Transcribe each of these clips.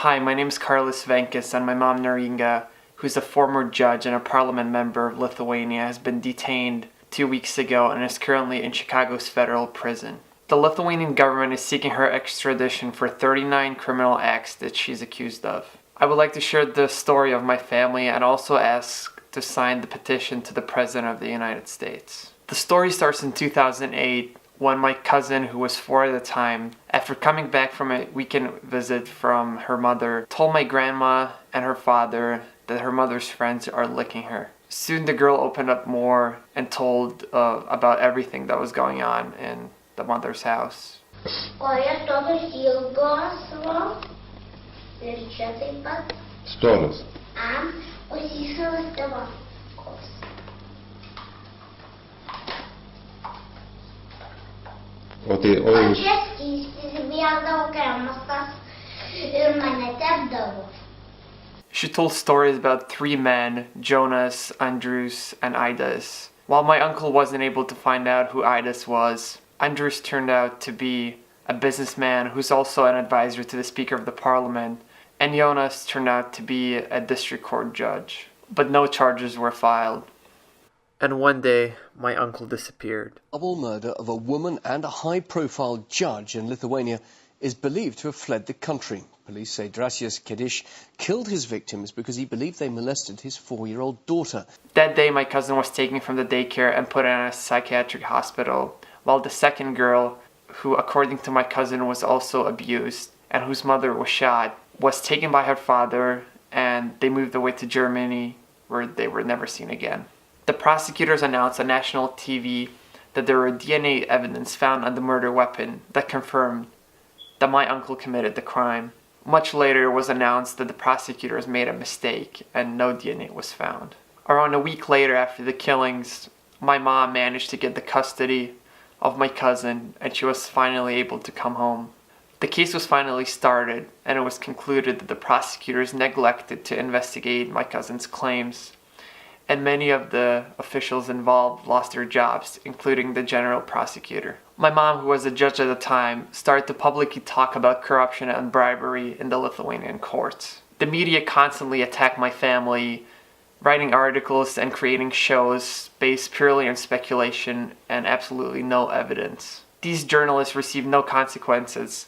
Hi, my name is KAROLIS VENCKUS, and my mom Neringa, who's a former judge and a parliament member of Lithuania, has been detained 2 weeks ago and is currently in Chicago's federal prison. The Lithuanian government is seeking her extradition for 39 criminal acts that she's accused of. I would like to share the story of my family and also ask to sign the petition to the President of the United States. The story starts in 2008 when my cousin, who was 4 at the time, after coming back from a weekend visit from her mother, told my grandma and her father that her mother's friends are licking her. Soon the girl opened up more and told about everything that was going on in the mother's house. Storas. She told stories about 3 men, Jonas, Andrius, and Aidas. While my uncle wasn't able to find out who Aidas was, Andrius turned out to be a businessman who's also an advisor to the Speaker of the Parliament, and Jonas turned out to be a district court judge. But no charges were filed. And one day, my uncle disappeared. Double murder of a woman and a high-profile judge in Lithuania is believed to have fled the country. Police say Drąsus Kediš killed his victims because he believed they molested his 4-year-old daughter. That day, my cousin was taken from the daycare and put in a psychiatric hospital, while the second girl, who according to my cousin was also abused and whose mother was shot, was taken by her father and they moved away to Germany, where they were never seen again. The prosecutors announced on national TV that there were DNA evidence found on the murder weapon that confirmed that my uncle committed the crime. Much later, it was announced that the prosecutors made a mistake and no DNA was found. Around a week later, after the killings, my mom managed to get the custody of my cousin and she was finally able to come home. The case was finally started and it was concluded that the prosecutors neglected to investigate my cousin's claims, and many of the officials involved lost their jobs, including the general prosecutor. My mom, who was a judge at the time, started to publicly talk about corruption and bribery in the Lithuanian courts. The media constantly attacked my family, writing articles and creating shows based purely on speculation and absolutely no evidence. These journalists received no consequences,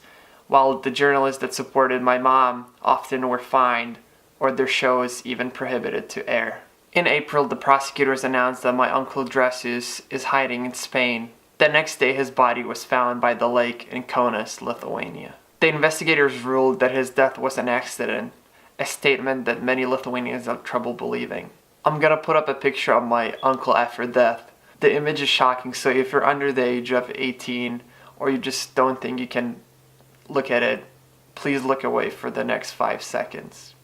while the journalists that supported my mom often were fined or their shows even prohibited to air. In April, the prosecutors announced that my uncle Drąsus is hiding in Spain. The next day, his body was found by the lake in Kaunas, Lithuania. The investigators ruled that his death was an accident, a statement that many Lithuanians have trouble believing. I'm gonna put up a picture of my uncle after death. The image is shocking, so if you're under the age of 18 or you just don't think you can look at it, please look away for the next 5 seconds.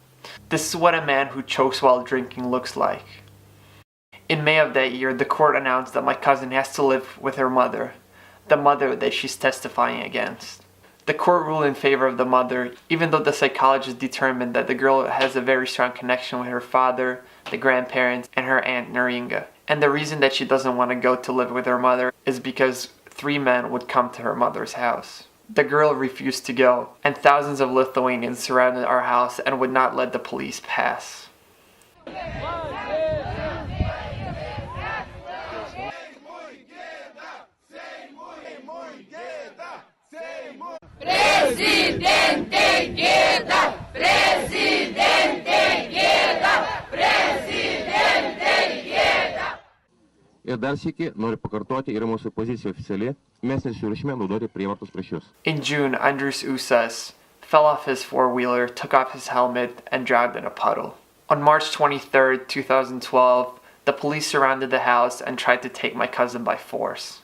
This is what a man who chokes while drinking looks like. In May of that year, the court announced that my cousin has to live with her mother, the mother that she's testifying against. The court ruled in favor of the mother, even though the psychologist determined that the girl has a very strong connection with her father, the grandparents, and her aunt Neringa. And the reason that she doesn't want to go to live with her mother is because 3 men would come to her mother's house. The girl refused to go, and thousands of Lithuanians surrounded our house and would not let the police pass. Presidente Geda! Presidente Geda! Presidente Geda! Ir dar sykį noriu pakartoti, yra mūsų pozicija oficiali, mes nesiruošime naudoti prievartos prieš jus. In June, Andrius Usas fell off his 4-wheeler, took off his helmet, and drowned in a puddle. On March 23, 2012, the police surrounded the house and tried to take my cousin by force.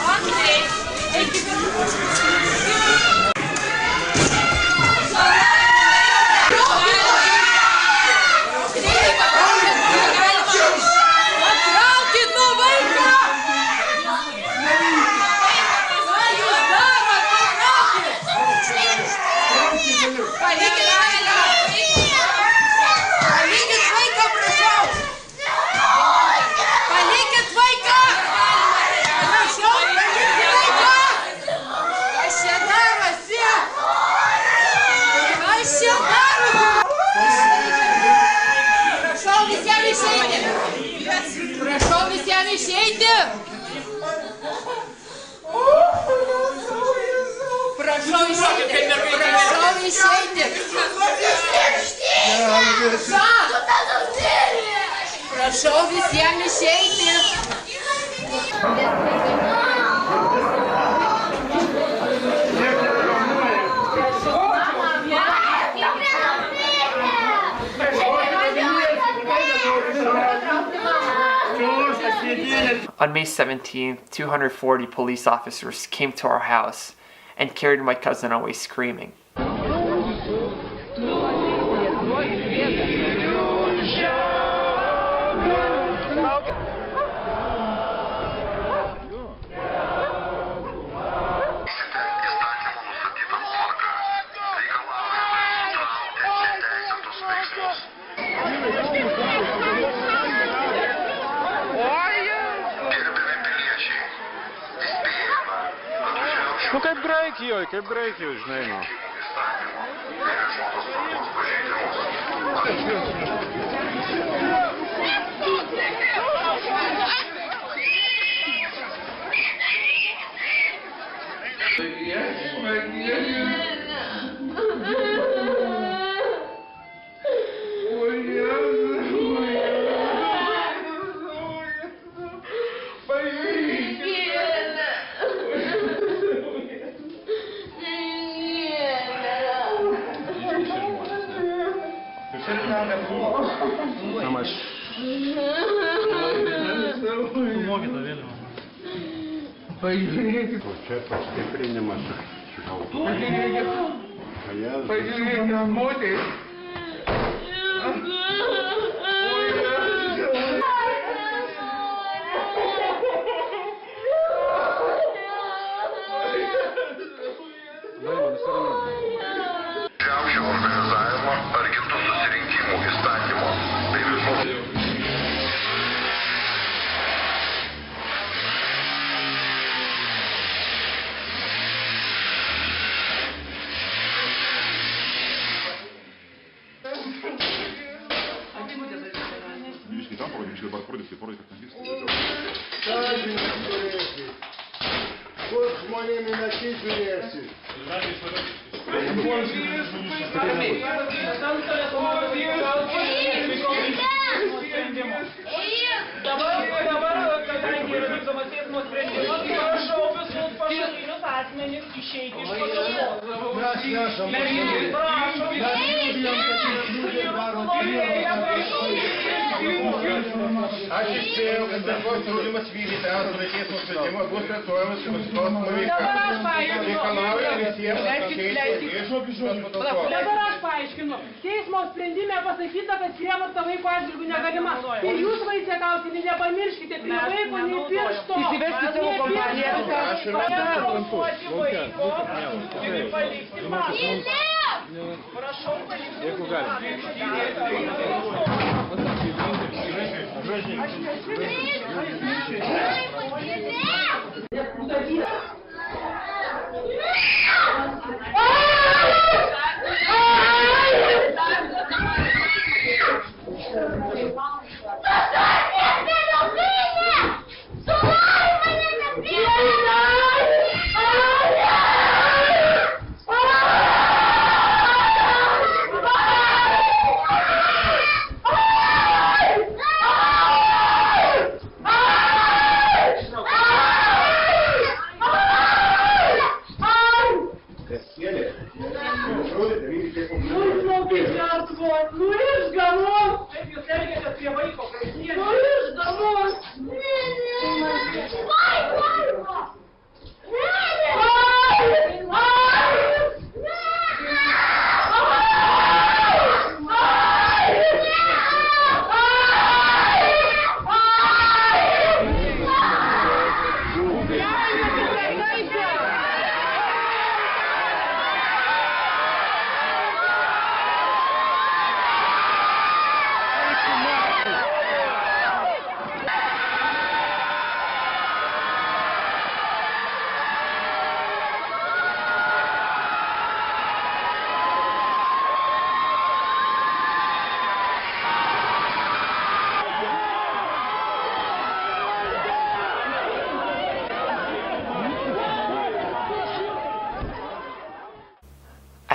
Andrei, išeiti. Prašau visiems išeiti. On May 17th, 240 police officers came to our house and carried my cousin away screaming. Nu kaip Graikijoje, žinai, nu. Čia pastiprinimas šaltų. Pažiūrėkite, moteris. Didžiausio organizavimo ar kitų susirinkimų įstatymo. Tai visos. Kur žmonėmis nakį žiūrėsi? Dabar, kadangi yra vykdomas teismo sprendimas, prašau visus pašalinius asmenis išeiti iš patalpos. Mes nešam Aš įspėjau, kad bet draudimas vykdyti esame teismo sprendimą bus traktuojamas kaip nusikalstama veika. Reikalauja visiems Dabar aš paaiškinu. Teismo sprendime pasakyta, kad prievarta vaiko atžvilgiu negalima. Ir jūs vaicekautinį nepamirškite prie vaiko nei piršto. Įsivesti savo kompaniją. Neprovokuoti vaiko ir palikti man. Prašau palikti. Jeigu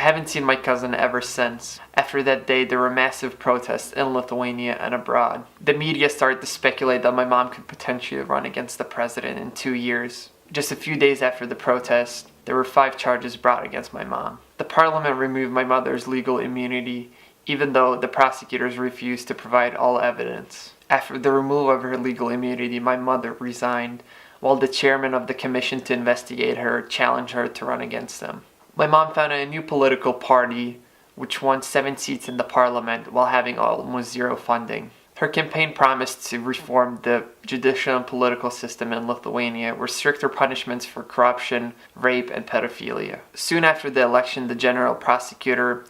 haven't seen my cousin ever since. After that day, there were massive protests in Lithuania and abroad. The media started to speculate that my mom could potentially run against the president in 2 years. Just a few days after the protest, there were 5 charges brought against my mom. The parliament removed my mother's legal immunity, even though the prosecutors refused to provide all evidence. After the removal of her legal immunity, my mother resigned, while the chairman of the commission to investigate her challenged her to run against them. My mom founded a new political party, which won 7 seats in the parliament while having almost zero funding. Her campaign promised to reform the judicial and political system in Lithuania, with stricter punishments for corruption, rape, and pedophilia. Soon after the election, the general prosecutor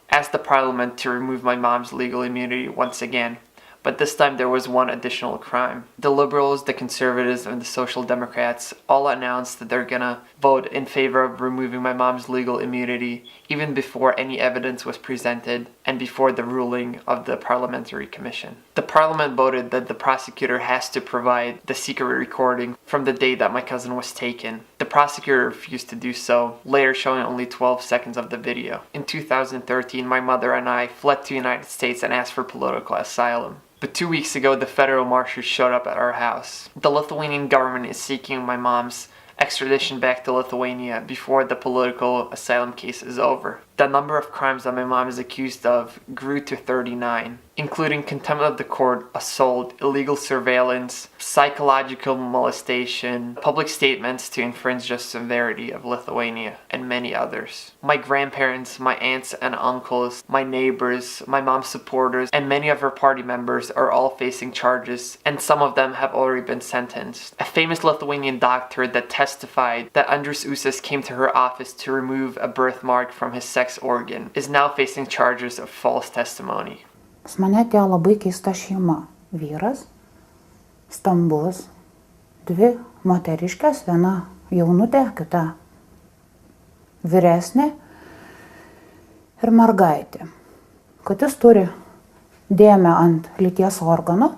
asked the parliament to remove my mom's legal immunity once again, but this time there was one additional crime. The Liberals, the Conservatives, and the Social Democrats all announced that they're gonna vote in favor of removing my mom's legal immunity even before any evidence was presented and before the ruling of the Parliamentary Commission. The Parliament voted that the prosecutor has to provide the secret recording from the day that my cousin was taken. The prosecutor refused to do so, later showing only 12 seconds of the video. In 2013, my mother and I fled to the United States and asked for political asylum. But 2 weeks ago, the federal marshals showed up at our house. The Lithuanian government is seeking my mom's extradition back to Lithuania before the political asylum case is over. The number of crimes that my mom is accused of grew to 39, including contempt of the court, assault, illegal surveillance, psychological molestation, public statements to infringe the sovereignty of Lithuania, and many others. My grandparents, my aunts and uncles, my neighbors, my mom's supporters, and many of her party members are all facing charges, and some of them have already been sentenced. A famous Lithuanian doctor that testified that Andrius Usas came to her office to remove a birthmark from his sex organ is now facing charges of false testimony. Pas mane atėjo labai keista šeima. Vyras, stambus, 2 moteriškės, viena jaunutė, kita vyresnė ir mergaitė. Kad jis turi dėmę ant lyties organo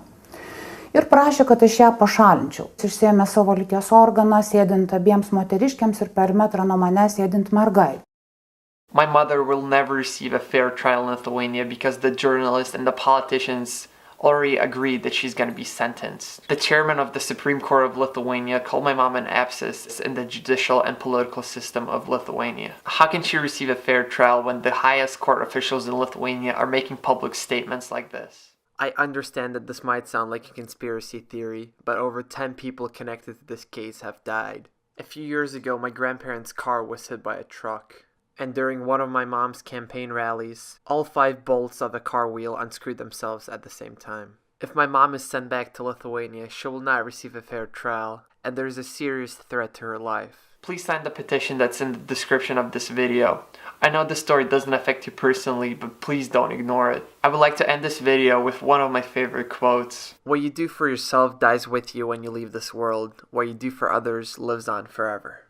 ir prašė, kad aš ją pašalinčiau. Jis išsiėmė savo lyties organą, sėdint abiems moteriškiams ir per metrą nuo manęs sėdint mergaitę. My mother will never receive a fair trial in Lithuania because the journalists and the politicians already agreed that she's going to be sentenced. The chairman of the Supreme Court of Lithuania called my mom an abscess in the judicial and political system of Lithuania. How can she receive a fair trial when the highest court officials in Lithuania are making public statements like this? I understand that this might sound like a conspiracy theory, but over 10 people connected to this case have died. A few years ago, my grandparents' car was hit by a truck. And during one of my mom's campaign rallies, all 5 bolts of the car wheel unscrewed themselves at the same time. If my mom is sent back to Lithuania, she will not receive a fair trial, and there is a serious threat to her life. Please sign the petition that's in the description of this video. I know this story doesn't affect you personally, but please don't ignore it. I would like to end this video with one of my favorite quotes. What you do for yourself dies with you when you leave this world. What you do for others lives on forever.